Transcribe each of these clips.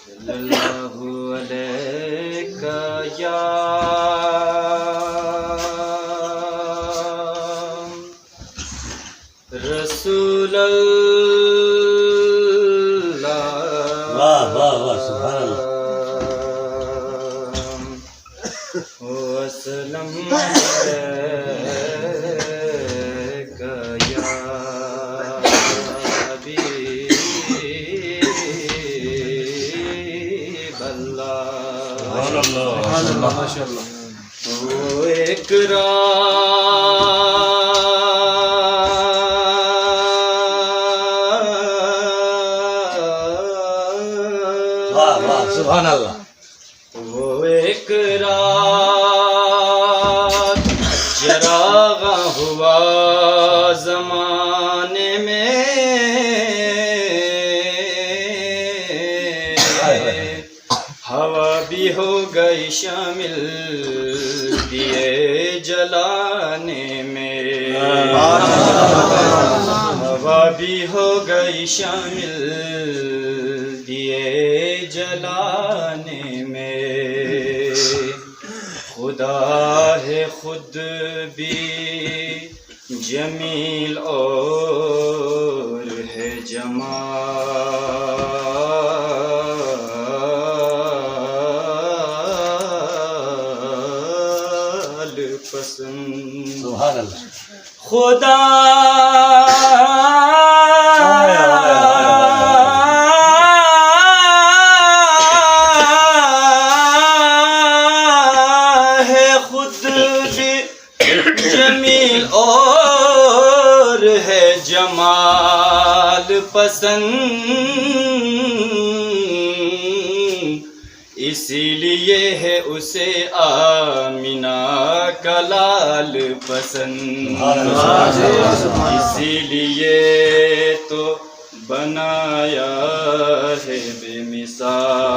सल्लल्लाहु अलैका या रसूल अल्लाह। वाह वाह वाह सुभान अल्लाह। वसल्लम अलैका या हबीबल्लाह। सुभान अल्लाह माशाअल्लाह। वो एक वाह वाह सुभान अल्लाह। वो एक रात चरागा हुआ जमाने में, हवा भी हो गई शामिल दिए जलाने में, हवा भी हो गई शामिल दिए जलाने में। खुदा है खुद भी जमील और है जमाल पसंद। सुभान अल्लाह। खुदा है खुद भी जमील और है जमाल पसंद, इसीलिए है उसे आमिना का लाल पसंद, इसीलिए तो बनाया है बेमिसाल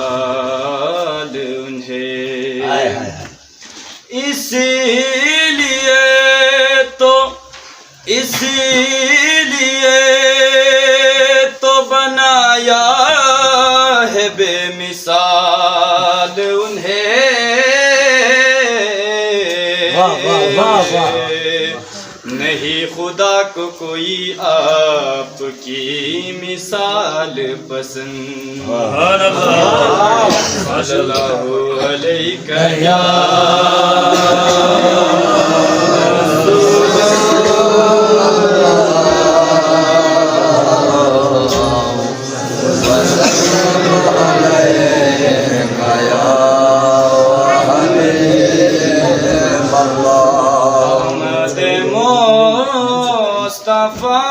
उन्हें, इसीलिए तो बनाया है बेमिसाल उन्हें। वाह वाह वाह वाह। नहीं खुदा को कोई आपकी मिसाल पसंद। सल्लल्लाहु अलैका या मुस्तफा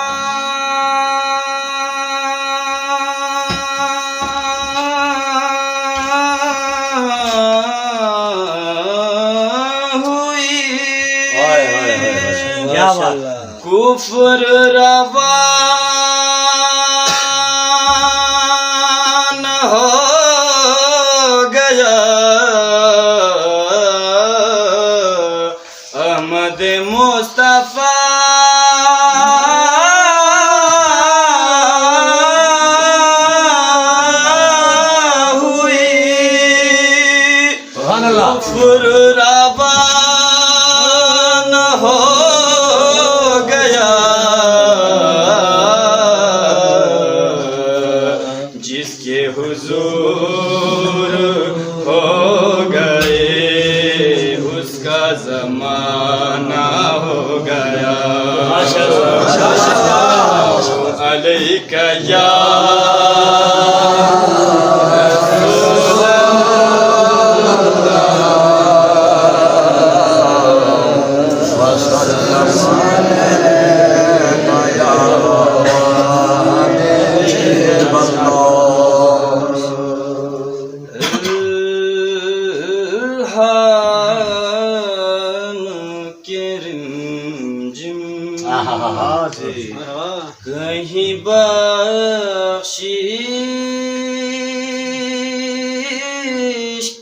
हुई क्या बात। कुफ्र रवा न हो गया, अहमद मुस्तफा कुफ्र रवान हो गया, जिसके हुजूर हो गए उसका जमाना हो गया। अलैका या कहीं बख्शिश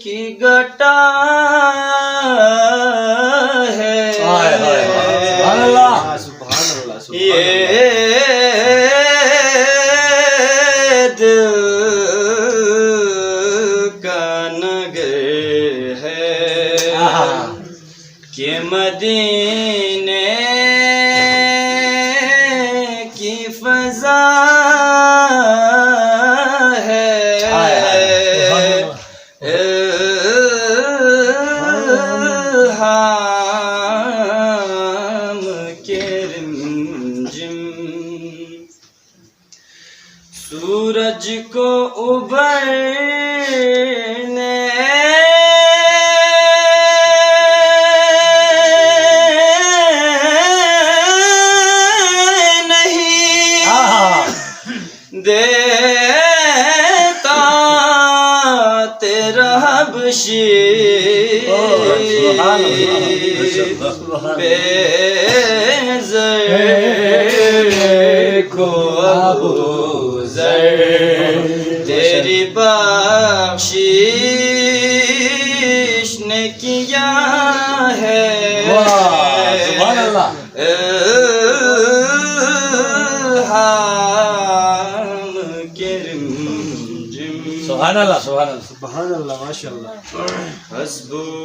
की घटा है, ये दिल मदीने की फजा है इल्हाम के रिमझिम सूरज को उभरने देता तेरा हबशी बेज़र को अबू ज़र तेरी बख्शिश ने किया है सुभान अल्लाह सुभान अल्लाह सुभान अल्लाह माशाअल्लाह हस्बुनल्लाहु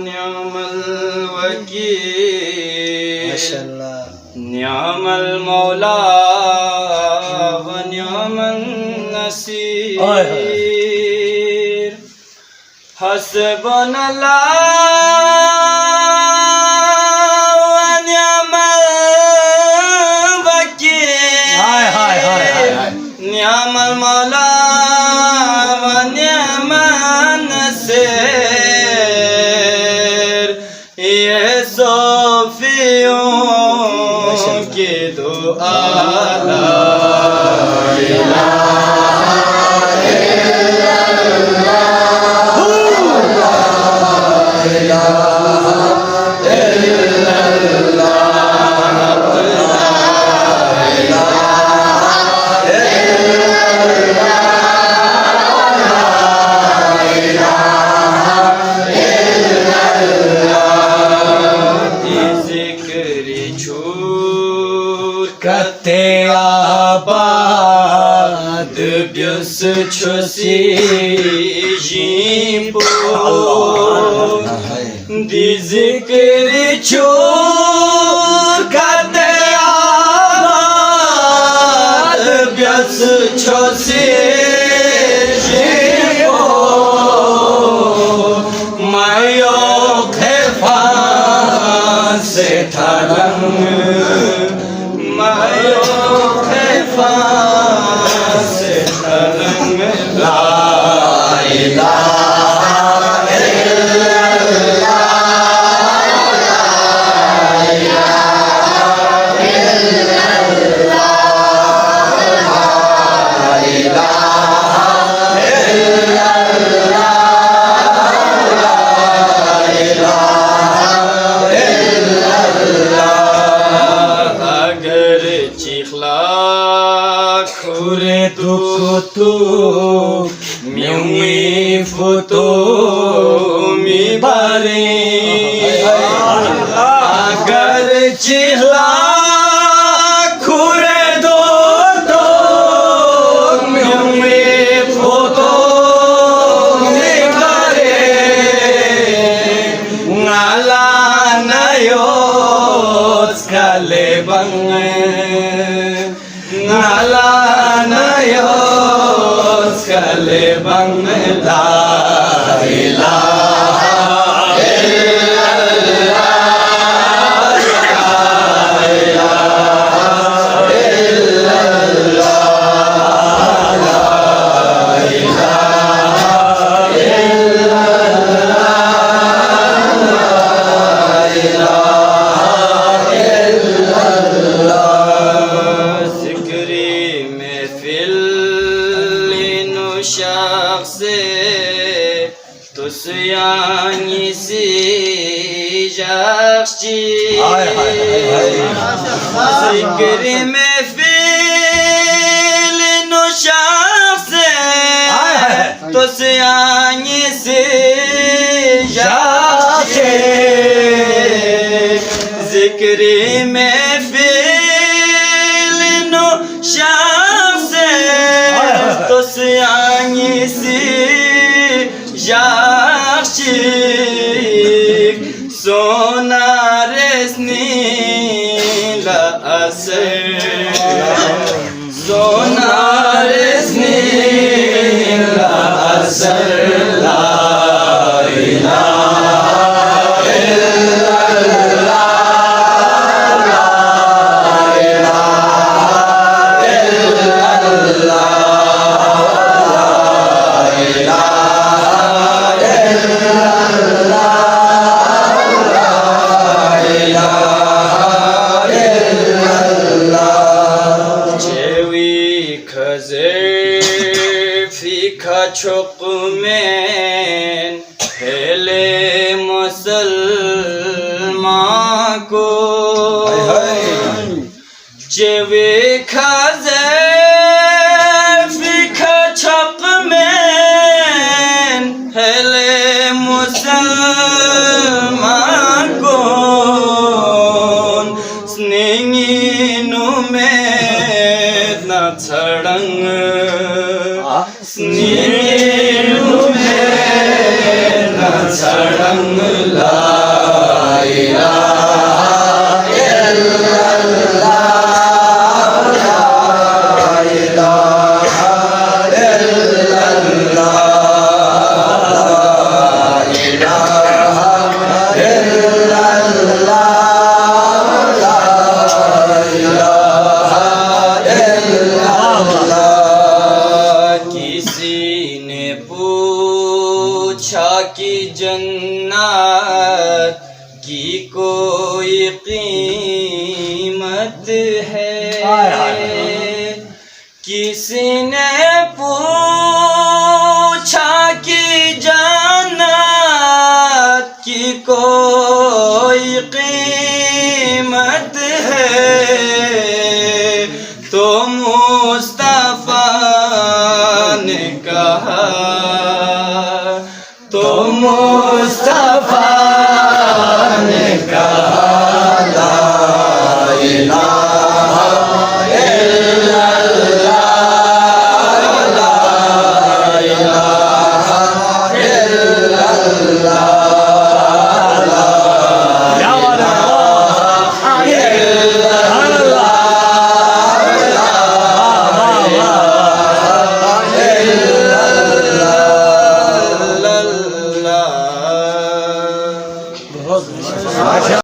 निअमल वकील माशाअल्लाह निअमल मौला व निअमल नसीर हस्बुनल्लाहु व निअमल निअमल मौला व निअमल नसीर ये सोफियों की दुआ ला Kate abad bius chosi jimpo di zikri chur kate abad bius chosi jimpo mayo khefa se thalang मायो खैफा से तरंग ला इलाहा इल्लल्लाह ला इलाहा Kure dukutu miumi foto mi bari agar chihla kure dukutu miumi foto mi bari ngala nayot skale bange ngala nayos kale bang la ilaha illallah la ilaha illallah la ilaha illallah शख्स तुस्यानी सी शख्सी जिक्र में fill नु शख्स तुस्यानी सी शख्सी जिक्र में fill नु शख्स तुस्यानी सी शख्सी sonares nila asır sonares nila asır la ilahe illallah la ilahe illallah çok men hele musulman ko cevi kaze fika çok men hele musulman ko sninginu med na chadang sninginu med na chadang la ilaha illallah la ilaha illallah la ilaha illallah la ilaha illallah किसी ने पूछा कि जन्नत की कोई कीमत है किसी ने पूछा कि जन्नत की कोई कीमत है